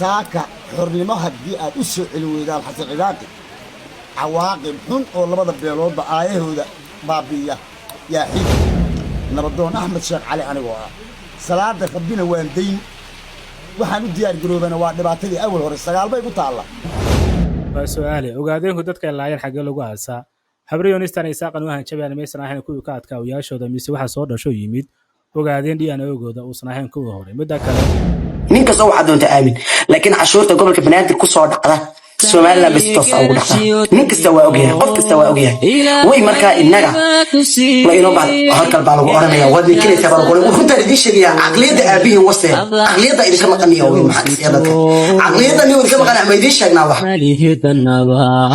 saaka xornimo haddii aad u soo celi weydaan xasan cidaaqi cawaaqib xun oo labada beeloodba aayahooda baabi'iya yaa xig nabadoon axmed sheekh cali anigoo ah salaada rabbina waan dayn waxaan u diyaar garoobana waa dhibaatadii awal hore sagaal bay ku taalla waa su'aale ogaadeenku dadka laayeen xagee lagu aasaa habriyonistan isaaqan waxaan jabaan maysan ahayn kuwii ka adkaawiyaashooda mise waxa soo dhasho yimid ogaadeen dhiyaan oogooda uusan ahayn kuwii hore midda kale nin kasta waxaad doonta aamin laakiin cashuurta gobolka banaadir ku soo dhacda Soomaaliland bas toos ugu dhacda nin kasta waa ogyahay qof kasta waa ogyahay way markaa inaga la inoo baa halkal baa lagu oranaya wadi kilaysa baa lagu runta idin sheegaya aqliyada aabihin waseen aqliyada idinka maqaniyo way maxaa aqliyada nin idinka maqan ama idin sheegnaa wax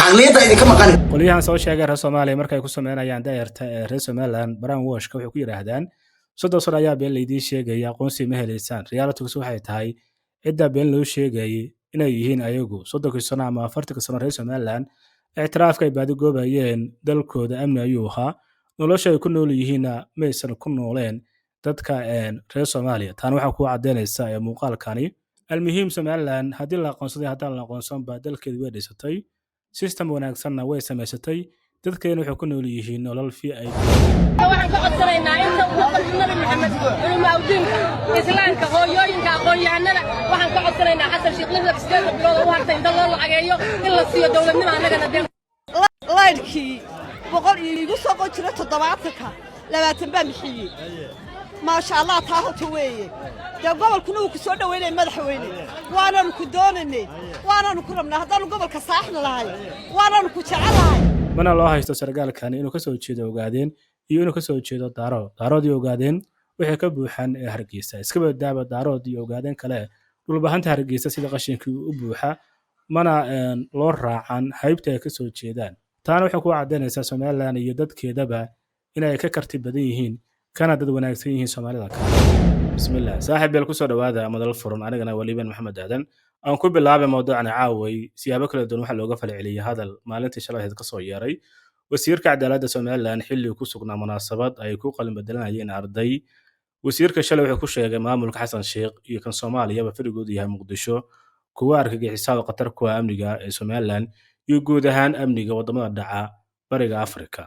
aqliyada idinka maqan qoliyahan soo sheegay reer Soomaaliya markay ku sameynayaan daayirta reer Somaliland Brown Wash wuxuu ku yiraahdaan soddon sano ayaa been laydin sheegaya aqoonsi ma helaysaan reality-gu waxay tahay cidda been loo sheegay inay yihiin ayagu soddonkii sano ama 40 sano reer Somaliland اعترافك ay baadi goobayeen dalkooda amni ayuu ahaa nolosha ay ku nool yihiin maysan ku nooleen dadka reer Soomaaliya tan waxa ku cadeynaysa ee muuqaalkani almuhiim Somaliland hadii la aqoonsaday hadaan la aqoonsan ba dalkeedu way dhisatay system wanaagsanna way samaysatay dadkeena waxa ku nool yihiin nolol fi ay waxaan ka codsanaynaa inta uu nabi maxamed culimo diinka islaamka hooyooyinka aqoon-yahanada waxaan ka codsanaynaa xasan sheekh lixda iskeeda bilood oo hartay inta loo lacageeyo in la siiyo dawladnimo anagana deen laydkii boqol iigu soo qojiro 70ka 20 baa mixiyay ma sha Allah taa horta weeye gobolkuna uu ku soo dhaweynay madaxweyne waanaan ku doonaynay waanaan ku rabnaa haddaan gobolka saaxna lahay waanaan ku jecelahay mana loo haysto sargaalkan inuu ka soo jeedo ogaadeen iyo inuu ka soo jeedo daaroodii ogaadeen waxay ka buuxaan Hargeysa iska badaaba daaroodii ogaadeen kale dhulbahanta Hargeysa sida qashinkii u buuxa mana loo raacan haybta ay ka soo jeedaan taana waxa ku cadeynaysa Somaliland iyo dadkeedaba inay ka karti badan yihiin kana dad wanaagsan yihiin Soomaalida kale bismillaah saaxiib beel ku soo dhawaada madal furan anigana waliban maxamed aadan aan ku bilaabay mowduucan caaway siyaabo kala duwan waxa looga falceliyay hadal maalintii shalay ka soo yeeray wasiirka cadaaladda Somaliland xilli ku sugnaa munaasabad ay ku qalin bedelanayeen arday wasiirka shalay wuxuu ku sheegay maamulka Xasan Sheekh iyo kan Soomaaliya fadhigoodu yahay Muqdisho kuwa argagixisada qatar ku amniga ee Somaliland iyo guud ahaan amniga wadamada dhaca bariga Afrika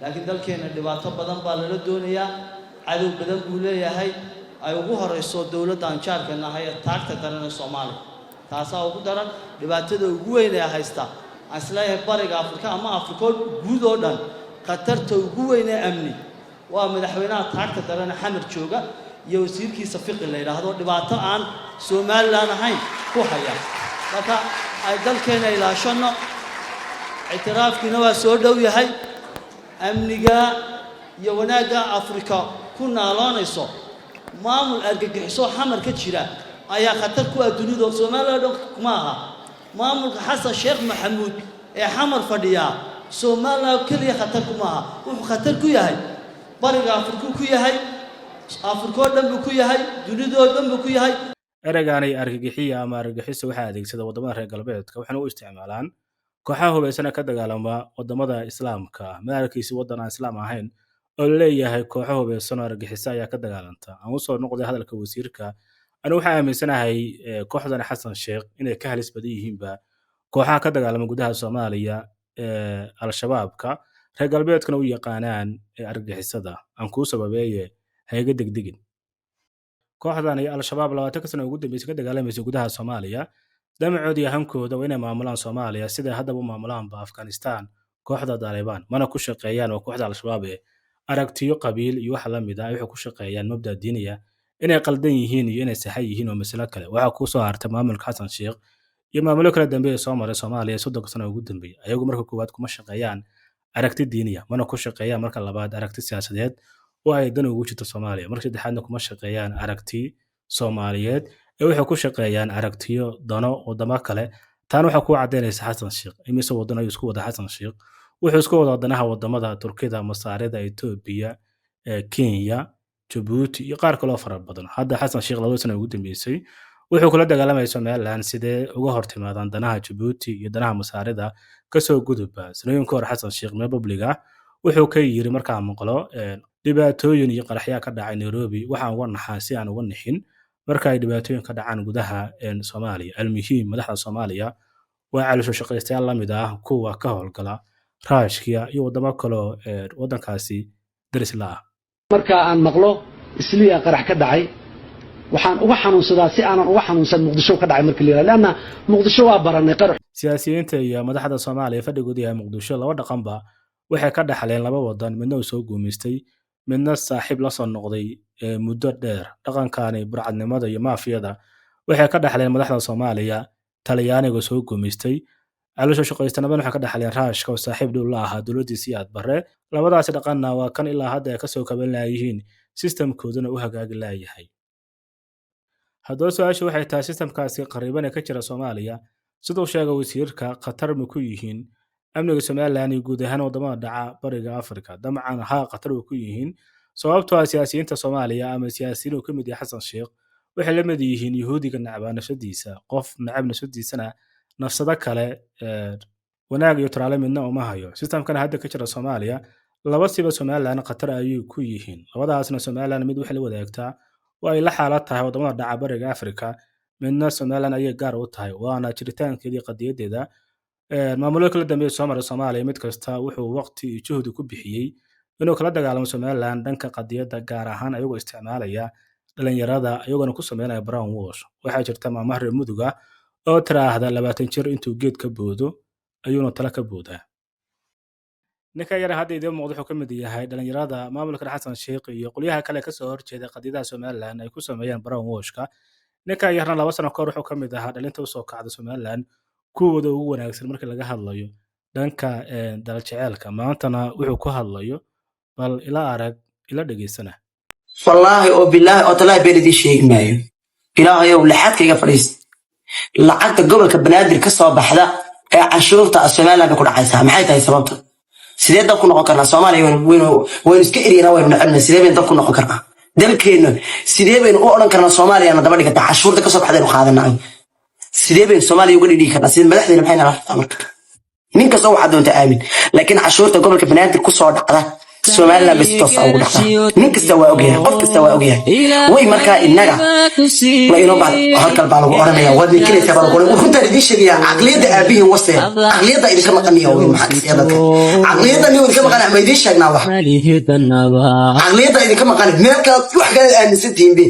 laakiin dalkeena dhibaato badan baa la doonayaa cadow badan buu leeyahay ay ugu horeyso dawladda jaarkana hay taagta daran Soomaaliya taas oo ugu daran dhibaatada ugu weyn ee haysta aslahay bariga Afrika ama Afrika guud oo dhan qatarta ugu weyn ee amni waa madaxweynaha taagta daran xamar jooga iyo wasiirkiisa fiqi la yiraahdo dhibaato aan Somaliland ahayn ku haya marka ay dalkeena ilaashano اعترافكنا waa soo dhow yahay amniga iyo wanaaga Afrika ku naaloonayso maamul argagixiso xamar ka jira ayaa khatar ku ah dunida Soomaaliland kuma aha maamulka Xasan Sheekh Maxamuud ee xamar fadhiya Soomaaliland kaliya khatar kuma aha wuxuu khatar ku yahay bariga Afrika ku yahay Afrika oo dhan ku yahay dunida oo dhan ku yahay eragaanay argagixiya ama argagixiso waxa adeegsada wadamada reer galbeedka waxana u isticmaalaan kooxaha hubaysan ka dagaalama wadamada islaamka maalkiisa wadan aan islaam ahayn oo leeyahay kooxaha hubaysan argagixisa ayaa ka dagaalanta aan u soo noqday hadalka wasiirka anu waxa aaminsanahay kooxdan Xasan Sheekh inay ka halis badan yihiinba kooxaha ka dagaalama gudaha Soomaaliya al-shabaabka reer galbeedkana u yaqaanaan argagixisada aan ku sababeeyay hayga degdegin kooxdan iyo al-shabaab 20 sano ugu dambeysay ka dagaalamaysa gudaha Soomaaliya damacoodii hankooda waa inay maamulaan Soomaaliya sida hadaba maamulaan Afghanistan kooxda Taliban mana ku shaqeeyaan oo kooxda al-shabaab ee aragtiyo qabiil iyo wax la mid ah ay ku shaqeeyaan mabda diiniya inay qaldan yihiin iyo inay sax yihiin oo mas'ala kale waxa ku soo hartay maamulka Xasan Sheekh iyo maamulo kala dambeeyay Soomaaliya 30 sano ugu dambeeyay ayagu marka koowaad kuma shaqeeyaan aragti diiniya mana ku shaqeeyaan marka labaad aragti siyaasadeed oo ay dan ugu jirto Soomaaliya marka saddexaadna kuma shaqeeyaan aragti Soomaaliyeed ee waxay ku shaqeeyaan aragtiyo dano wadamo kale tan waxa ku cadeynaysa Xasan Sheekh imise wadan ay isku wada Xasan Sheekh wuxuu isku wada danaha wadamada Turkida Masaarida Itoobiya Kenya Djibouti iyo qaar kale oo fara badan hadda Xasan Sheekh 2 sano ugu dambeysay wuxuu kula dagaalamay Somaliland sidee uga hortimaadaan danaha Djibouti iyo danaha Masaarida ka soo gudubba sanooyinka hore Xasan Sheekh Republica wuxuu ka yiri markaa maqlo dhibaatooyin iyo qaraxyo ka dhacay Nairobi waxaan uga naxaa si aan uga nixin marka ay dhibaatooyin ka dhacaan gudaha Soomaaliya. Almuhiim madaxda Soomaaliya waa caloosho shaqaystayaal la mid ah kuwa ka howlgala Raashkiya iyo wadamo kale oo wadankaasi daris la ah. marka aan maqlo isliya qarax ka dhacay waxaan uga xanuunsadaa si aanan uga xanuunsan Muqdisho ka dhacay markii la yiraahdo laana Muqdisho waa baranay qarax. Siyaasiyiinta iyo madaxda Soomaaliya fadhigooda yahay Muqdisho laba dhaqanba waxay ka dhaxleen laba wadan midna uu soo guumeystay midna saaxiib la soo noqday muddo dheer. Dhaqankani burcadnimada iyo maafiyada waxay ka dhaxleen madaxda Soomaaliya Talyaaniga soo guumeystay. caloosho shaqaystanaba waxay ka dhaxleen Raashka oo saaxiib dhow la ahaa dowladiisii aad bare. Labadaas dhaqanna waa kan ilaa hadda ay ka soo kaban laayihiin systemkooduna u hagaagi laayahay. Haddaba su'aashu waxay tahay systemkaasi qariiban ee ka jira Soomaaliya sidoo sheegay wasiirka Qatar ma ku yihiin amniga Soomaaliland iyo guud ahaan wadamada dhaca bariga Afrika. Dabcan Qatar ku yihiin sababtoo ah siyaasiyiinta Soomaaliya ama siyaasiyiin oo ka mid yahay Xasan Sheekh waxay la mid yihiin Yahuudiga nacba nafsadiisa qof nacab nafsadiisana nafsada kale wanaag iyo tiraale midna uma hayo. Systemkan hadda ka jira Soomaaliya laba siba Soomaaliland Qatar ayuu ku yihiin. Labadaasna Soomaaliland mid waxay la wadaagtaa waa ay la xaalad tahay wadamada dhaca bariga Afrika midna Soomaaliland ayay gaar u tahay waana jiritaankeedii qadiyadeeda. Maamulka kala dambeeyay Soomaaliya mid kasta wuxuu waqti iyo juhdi ku bixiyay inuu kala dagaalamo Soomaaliland dhanka qadiyada gaar ahaan ayagoo isticmaalaya dhalinyarada ayagoo ku sameynaya brown wash. Waxaa jirta maamar muduga oo tiraahda 20 jir intuu geed ka boodo ayuuna tala ka boodaa. ninka yar hadda idin muuqdo wuxuu ka mid yahay dhalinyarada maamulka Xasan Sheekh iyo qolyaha kale ka soo horjeeda qadiyada Soomaaliland ay ku sameeyaan brown washka. ninka yarna 2 sano ka hor wuxuu ka mid ahaa dhalinta u soo kacda Soomaaliland kuwooda ugu wanaagsan marka laga hadlayo dhanka dal jaceelka maantana wuxuu ku hadlayo bal ila arag ila dhageysana. wallaahi oo bilaahi oo talaa beelidii sheegi maayo ilaahay oo laxadkayga fadhiis lacagta gobolka banaadir ka soo baxda ee canshuurta Soomaaliland ku dhacaysa maxay tahay sababta sidee dad ku noqon karnaa Soomaaliya waynu iska eriyana waynu nacabnaa sidee baynu dad ku noqon karnaa dalkeena sidee baynu u oran karnaa Soomaaliya daba dhigata canshuurta ka soo baxda inuu qaadanaa sidee baynu Soomaaliya uga dhigi karnaa sidee madaxdeena maxay nala marka ninka soo waxa doonta aamin laakiin canshuurta gobolka banaadir ku soo dhacda Soomaaliland bas toos ugu dhacda nin kasta waa ogyahay qof kasta waa ogyahay way marka inaga la inoo baa halka baa lagu oranaya wadi kilaysa baa lagu runta idin sheegaya aqliyada aabihi wase aqliyada idin ma qaniyo way maxaa iyadaka aqliyada ni idin ma qanac ma idin sheegnaa wax aqliyada idin ma qanac meelka wax kale aaminsantiin be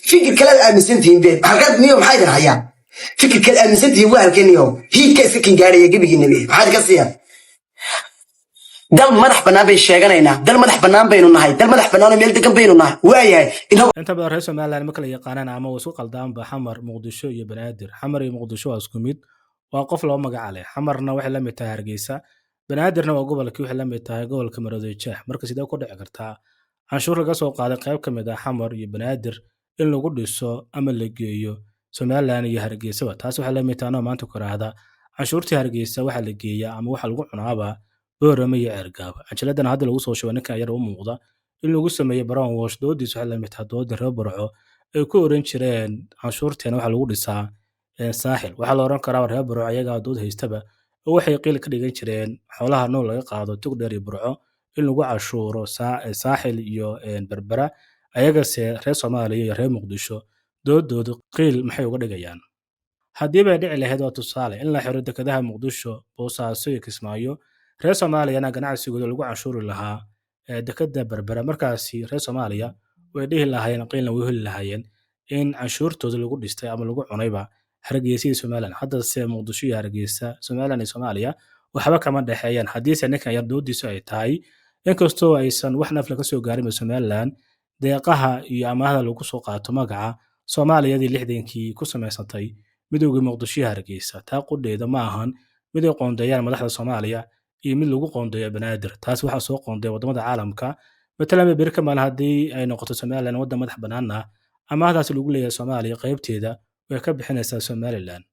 fikir kale aaminsantiin be halkaad niyo maxay idin hayaan fikir kale aaminsantiin waa halkaniyo hiidka iska gaaraya gabigii nabi maxaad ka siyaa dal madax banaan bay sheeganayna dal madax banaan baynu nahay dal madax banaan meel degan baynu nahay waayahay inta badan reer Soomaaliland ma kala yaqaanaan ama isku qaldaan ba Xamar Muqdisho iyo Banaadir. Xamar iyo Muqdisho waa isku mid waa qof loo magac leh. Xamarna waxay la mid tahay Hargeysa Banaadirna waa gobolkii waxay la mid tahay gobolka Maroodijeex. marka sidoo ku dhici kartaa canshuur laga soo qaaday qayb ka mid ah Xamar iyo Banaadir in lagu dhiso ama la geeyo Soomaaliland iyo Hargeysa. taas waxay la mid tahay maanta ku raahda canshuurtii Hargeysa waxa la geeyaa ama waxa lagu cunaaba boorama iyo ergaaba. Anjeladan hadda lagu soo shubay ninka yar u muuqda in lagu sameeyo brown wash doodiisu waxay la mid tahay dood reer Burco ay ku oran jireen canshuurteena waxa lagu dhisaa saaxil. waxa la oran karaa reer Burco ayaga dood haystaba oo waxay qiil ka dhigan jireen xoolaha nool laga qaado tugdheer iyo Burco in lagu cashuuro saaxil iyo Berbera. ayaga se reer Soomaaliya iyo reer Muqdisho doodoodu qiil maxay uga dhigayaan. haddii bay dhici lahayd waa tusaale in la xiro dekedaha Muqdisho Boosaaso iyo Kismaayo reer Soomaaliyana ganacsigooda lagu canshuuri lahaa dekeda Berbera. markaasi reer Soomaaliya way dhihi lahaayeen qiilna way heli lahaayeen in canshuurtooda lagu dhistay ama lagu cunayba Hargeysa iyo Soomaaliland. hadda se Muqdisho iyo Hargeysa Soomaaliland iyo Soomaaliya waxba kama dhaxeeyaan haddii se ninkan yar doodiisu ay tahay inkastoo aysan wax naf laga soo gaarin Soomaaliland deeqaha iyo amaahda lagu soo qaato magaca Soomaaliyadii 60kii ku samaysantay midowga Muqdisho iyo Hargeysa. taa qudheeda ma ahan mid ay qoondeeyaan madaxda Soomaaliya iyo mid lagu qoondeeyo Banaadir. taas waxa soo qoondeeya wadamada caalamka matalan berka mal hadii ay noqoto Soomaaliland waddan madax banaan ah amaahdaas lagu leeyahay Soomaaliya qaybteeda way ka bixinaysaa Somaliland.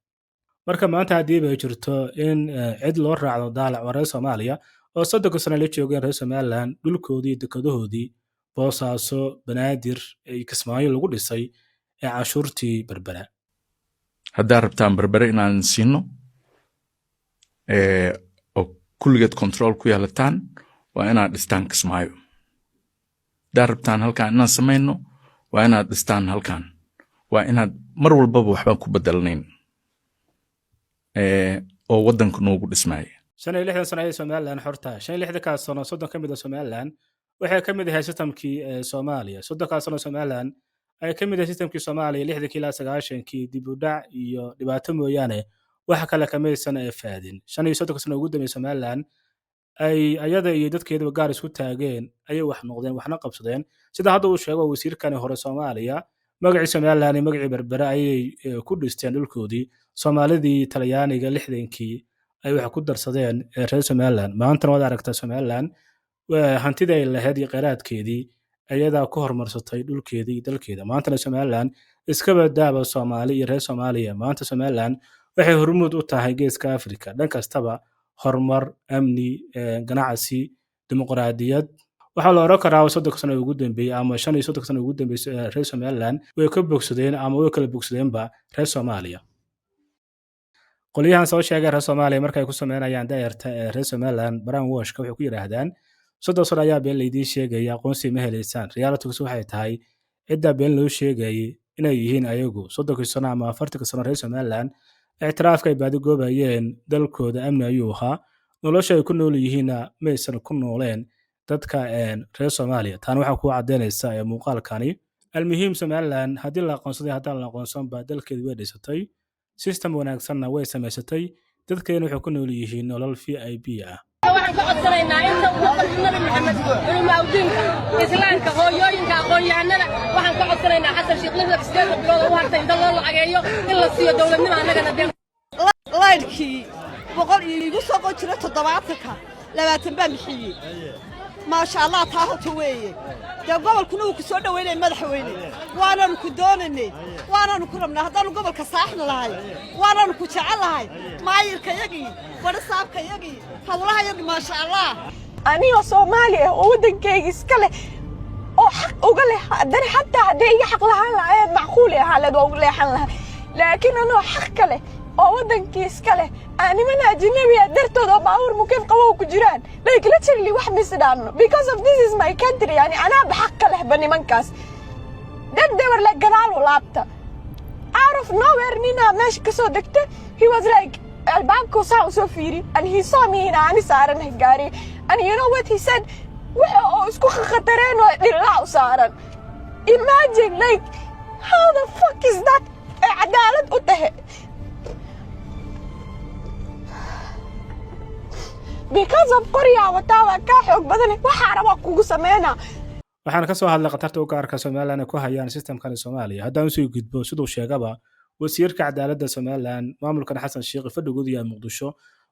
marka maanta hadii ay jirto in cid loo raacdo daalac wareer Soomaaliya oo 3 sano la joogeen reer Somaliland dhulkoodii dekedahoodii Boosaaso Banaadir ay Kismaayo lagu dhisay ee canshuurtii Berbera. hadda rabtaan Berbera inaan siino kulligeed control ku yeelataan waa inaad dhistaan Kismaayo. hadda rabtaan halkaan inaan samayno waa inaad dhistaan halkaan waa inaad mar walbaba waxbaan ku bedelnayn oo waddanka noogu dhismaaya 65 sano ay Soomaaliland xorta 65 ka sano 30 ka mid ah Soomaaliland waxay ka mid ahay systemkii Soomaaliya 30 ka sano Soomaaliland ay ka mid ahay systemkii Soomaaliya 60 ilaa 90kii dib u dhac iyo dhibaato mooyaane waxa kale ka meeysan ee faadin 35 sano ugu dambeeyay Soomaaliland ay ayada iyo dadkeedu gaar isku taageen ay wax noqdeen waxna qabsadeen sida hadda uu sheego wasiirkani hore Soomaaliya magacii Soomaaliland magacii berbera ay ku dhisteen dhulkoodii Soomaalidii Talyaaniga 60kii ay wax ku darsadeen reer Soomaaliland maanta wada aragta Soomaaliland hantida ay lahayd iyo qeyraadkeedii ayada ku horumarsatay dhulkeedii dalkeeda maanta Soomaaliland iska badaaba Soomaali iyo reer Soomaaliya maanta Soomaaliland waxay hormuud u tahay geeska Afrika dhan kastaba horumar amni ganacsi dimuqraadiyad waxa la oran karaa 30 sano ugu dambeeyay ama 35 sano ugu dambeeyay reer Soomaaliland way ka bogsadeen ama way kala bogsadeenba reer Soomaaliya qoliyahan soo sheegay reer Soomaaliya markay ku sameeyaan daayirta reer Soomaaliland Brown Wash wuxuu ku yiraahdaan 30 sano ayaa been leedii sheegay aqoonsi ma heleysaan reality waxay tahay cidda been loo sheegay inay yihiin ayagu 30 sano ama 40 sano reer Soomaaliland اعترافك بعد جوبايين دلكود أمن أيوها نولش يكون نوليهنا ميسر كن نولين تدك إن رئيس سوماليا تانو حكوا عدين الساعة مقال كاني المهم سوماليان هذه القنصة هذا القنصة بدل كذا وديستي سيستم وناكسرنا ويسمستي تدك إنه حكون نوليهين نولل في أي بيئة waxaan ka codsanaynaa inta uu qofka nabi maxamed ulmaawdiinka islaamka hooyooyinka aqoon-yahanada waxaan ka codsanaynaa xasan sheekh lixda sideed bilood oo hartay inta loo lacageeyo in la siiyo dawladnimo annagana dee laydkii 100 igu soo qojira 70ka 20 baa bixiyay maasha Allah taa horta weeye dee gobolkuna uu ku soo dhaweynay madaxweyne waananu ku doonaynay waananu ku rabnaa haddaan gobolka saaxna lahay waananu ku jecel lahay maayirka yagii wada saabka yagii hawlaha yagii maasha Allah aniga Soomaaliya oo wadankayga iska leh oo xaq uga leh haddana xataa haddii iga xaq lahaan lahayd macquul ah halad oo leexan lahaa laakiin anoo xaq kale oo wadankii iska leh animana ajnabi dartooda baawur mukeen qabow ku jiraan like literally wax misdaan because of this is my country yani ana bxaq leh banimankaas dad they were like gadaal laabta out of nowhere nina meesh ka soo degta he was like albaabku saa soo fiiri and he saw me in ani saaran gaari and you know what he said waxa oo isku khatareen oo dhilaa u saaran imagine like how the fuck is that cadaalad u tahay because of Korea watawa ka xoog badan waxa raba kugu sameeyna waxaan ka soo hadlay qatarta u gaarka Soomaaliland ku hayaan systemkan Soomaaliya haddaan soo gudbo sidoo sheegaba wasiirka cadaaladda Soomaaliland maamulkan Xasan Sheekh fadhigood iyo Muqdisho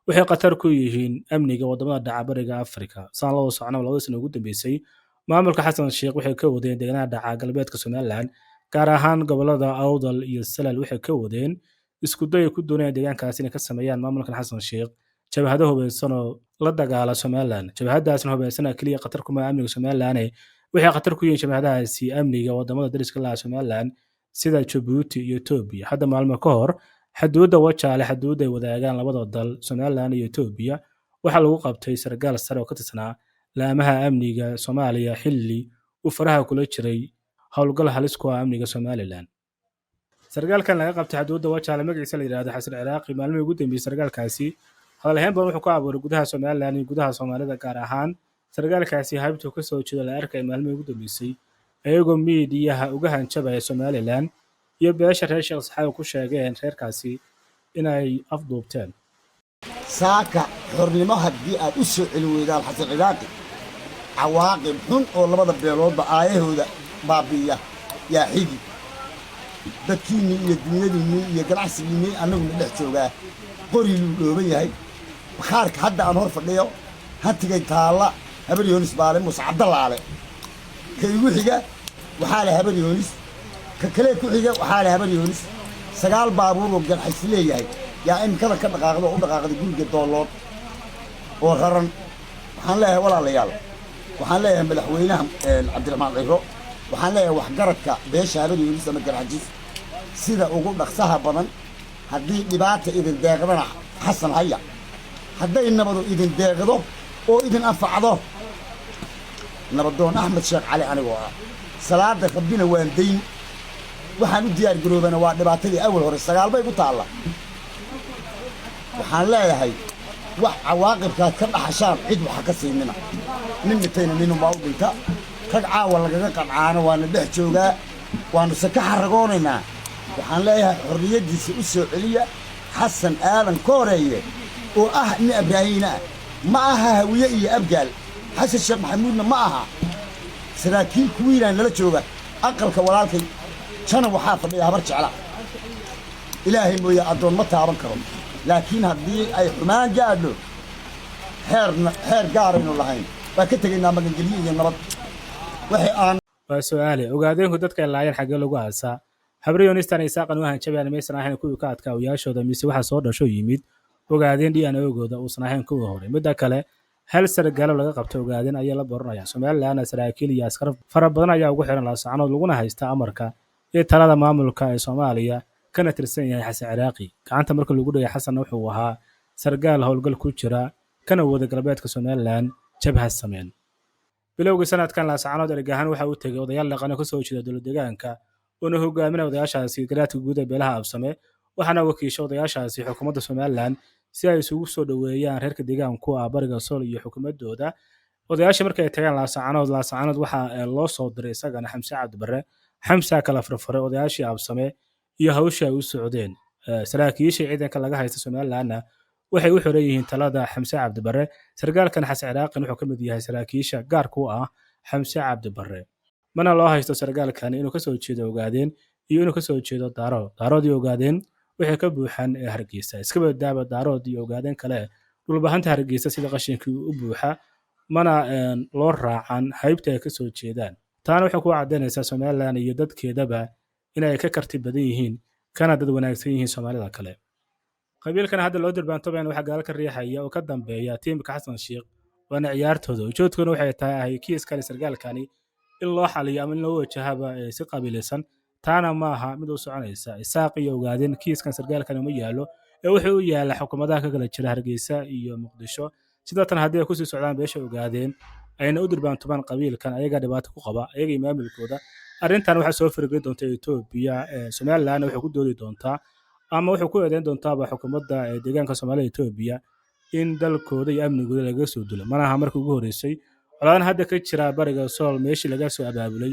waxay qatar ku yihiin amniga wadamada dhacbariga Afrika saan loo socno 2 sano ugu dambeysay maamulka Xasan Sheekh waxay ka wadeen deegaanada dhaca galbeedka Soomaaliland gaar ahaan gobolada Awdal iyo Salal waxay ka wadeen isku day ku doonayaan deegaankaas inay ka sameeyaan maamulkan Xasan Sheekh jabhado hubeysan oo la dagaala Soomaaliland jabhadaasna hubeysan kaliya qatar kuma amniga Soomaaliland waxay qatar ku yihiin jabhadahaasi amniga wadamada dariska la Soomaaliland sida Djibouti iyo Ethiopia hadda maalmo ka hor xuduudda wajaale xuduudda wadaagaan labada dal Soomaaliland iyo Ethiopia waxa lagu qabtay sargaal sare oo ka tirsanaa laamaha amniga Soomaaliya xilli uu faraha kula jiray howlgal halis ku ah amniga Soomaaliland sargaalkan laga qabtay xuduudda wajaale magaciisa la yiraahdo Xasan Ciraaqi maalmo ugu dambeeyay sargaalkaasi hadalhayn badan wuxuu ka abuuray gudaha Soomaaliland iyo gudaha Soomaalida gaar ahaan sargaalkaasi haybtu ka soo jeeda la arkay maalmo ugu dambeysay ayagoo miidiyaha uga hanjabaya Soomaaliland iyo beesha reer Sheekh Saxaab ku sheegeen reerkaasi inay afduubteen saaka xornimo haddii aad u soo celi weydaan Xasan Ciraaqi cawaaqib xun oo labada beeloodba aayahooda baabiya yaa xigi dadkiinni iyo dunyadiinni iyo ganacsigiinni annagu dhex joogaa qori luu dhooban yahay bakhaarka hadda aan hor fadhiyo hantigay taalla habar yoonis baale muuse cabdalaale ka igu xiga waxaa leh habar yoonis ka kale ku xiga waxaa leh habar yoonis 9 baabuur oo ganacsi leeyahay yaa imkada ka dhaqaaqdo u dhaqaaqday guriga doolood oo raran waxaan leeyahay walaalayaal waxaan leeyahay madaxweynaha Cabdiraxmaan Ciro waxaan leeyahay wax garadka beesha habar yoonis ama garajis sida ugu dhaqsaha badan haddii dhibaata idin deeqdana xasan haya hadday nabadu idin deeqdo oo idin anfacdo nabadoon Axmed Sheekh Cali anigoo ah salaada rabbina waan dayn waxaan u diyaar garoobana waa dhibaatadii awal hore sagaal bay ku taalla waxaan leeyahay wax cawaaqibkaad ka dhaxashaan cid waxa ka siinina nin dhintayna ninunbaa u dhinta rag caawa lagaga qancaana waana dhex joogaa waanu se ka xaragoonaynaa waxaan leeyahay xorriyaddiisa u soo celiya xasan aadan ka horeeye oo ah nin abraahiina ah ma aha hawiye iyo abgaal xasan sheekh maxamuudna ma aha saraakiil kuwiinaa nala jooga aqalka walaalkay jana waxaa fadhiya habar jecla ilaahay mooye addoon ma taaban karo laakiin haddii ay xumaan gaadho xeer gaaraynu lahayn waa ka tegaynaa magangelyo iyo nabad wixii aan waa su'aale ogaadeenku dadka laayeen xaggee lagu aasaa habryonistan isaaqan u hanjabaan maysan ahayn kuwii ka adkaa oyaashooda mise waxaa soo dhasho yimid ogaadeen dhiyan oogooda uusan ahayn kuwii hore midda kale hal sargaalo laga qabto ogaadeen ayaa la boranaya somalilandna saraakiil iyo askar fara badan ayaa ugu xiran laasacanood laguna haysta amarka iyo talada maamulka ee soomaaliya kana tirsan yahay xasan ciraaqi gacanta marka lagu dhigay xasanna wuxuu ahaa sargaal howlgal ku jira kana wada galbeedka somaliland jabhad sameyn bilowgii sanadkan laasacanood ergahan waxa uu tegay odayaal dhaqano ka soo jeeda dowlad deegaanka una hogaaminaya odayaashaasi garaadka guud ee beelaha absame waxaana wakiisha odayaashaasi xukuumadda somaliland si ay isugu soo dhoweeyaan reerka deegaanku ah bariga sool iyo xukuumadooda odayaasha markay tagaan laasacanood waxaa loo soo diray isagana xamse cabdibarre xamsa kala farfaray odayaashii absame iyo hawshii ay u socdeen saraakiisha ciidanka laga haysta somalilandna waxay u xiran yihiin talada xamse cabdibarre sargaalkan xasan ciraaqin wuxuu ka mid yahay saraakiisha gaarka u ah xamse cabdibarre mana loo haysto sargaalkani inuu kasoo jeedo ogaadeen iyo inuu kasoo jeedo daarood iyo ogaadeen waxay ka buuxaan hargeysa iska badaaba daarood iyo ogaadeen kale dhulbahanta hargeysa sida qashinkii u buuxa mana loo raacan haybta ay kasoo jeedaan taana waxay ku caddaynaysaa somaliland iyo dadkeedaba inay ka karti badan yihiin kana dad wanaagsan yihiin soomaalida kale qabiilkan hadda loo dirbaantoobaan waxaa gaal ka riixaya oo ka dambeeya tiimka xasan sheekh waana ciyaartooda ujeedkuna waxay tahay kiiskani sargaalkani in loo xaliyo ama in loo wajahaba si qabiilaysan taana maaha mid u soconaysa isaaq iyo ogaadeen kiiskan sargaalkani ma yaalo ee wuxuu u yaala xukuumadaha ka kala jira hargeysa iyo muqdisho sidatan haddii ay kusii socdaan beesha ogaadeen ayna u dirbaantobaan qabiilkan ayaga dhibaato ku qaba ayaga iyo maamulkooda arrintan waxaa soo fargeli doonta Ethiopia Somaliland waxay ku doodi doontaa ama wuxuu ku eedeyn doontaa xukuumadda deegaanka Soomaaliya Ethiopia in dalkooda iyo amnigooda laga soo dulo manaha markii ugu horeysay codaan hadda ka jira bariga Sool meeshii laga soo abaabulay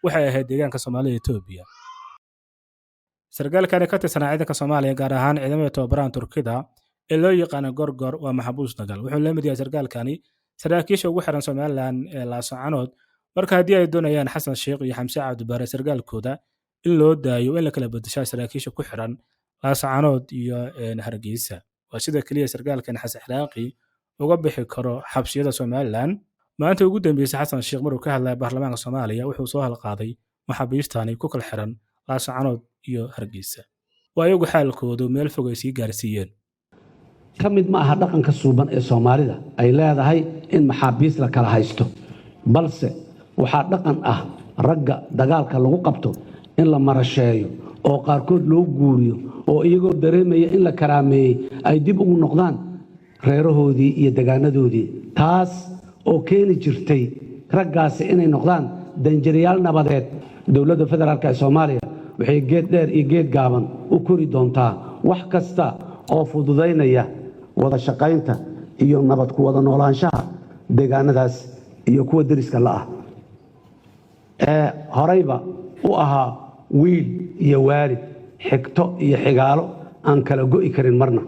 waxay ahayd deegaanka Soomaaliya Ethiopia sargaalkan ka tirsan ciidanka Soomaaliya gaar ahaan ciidamada tababaran Turkida ee loo yaqaan gorgor waa maxbuus dagaal wuxuu la mid yahay sargaalkani saraakiisha ugu xiran Somaliland ee laasacanood marka haddii ay doonayaan xasan sheekh iyo xamse cabdibarre sargaalkooda in loo daayo in la kala bedeshaa saraakiisha ku xiran laasacanood iyo hargeysa waa sida kaliya sargaalkan xasan ciraaqi uga bixi karo xabsiyada Somaliland maanta ugu dambeysay xasan sheekh maruu ka hadlay baarlamaanka Soomaaliya wuxuu soo halqaaday maxaabiistani ku kala xiran laasacanood iyo hargeysa waa iyagu xaalkoodu meel fog ay sii gaarsiiyeen ka mid ma aha dhaqanka suuban ee Soomaalida ay leedahay in maxaabiis la kala haysto balse waxaa dhaqan ah ragga dagaalka lagu qabto in la marasheeyo oo qaarkood loo guuriyo oo iyagoo dareemaya in la karaameeyey ay dib ugu noqdaan reerahoodii iyo degaanadoodii taas oo keeni jirtay raggaasi inay noqdaan danjirayaal nabadeed dowladda federaalka ee Soomaaliya waxay geed dheer iyo geed gaaban u kori doontaa wax kasta oo fududaynaya wada shaqaynta iyo nabad ku wada noolaanshaha deegaanadaas iyo kuwa deriska la ah horeyba u ahaa wiil iyo waalid xigto iyo xigaalo aan kala go'i karin marna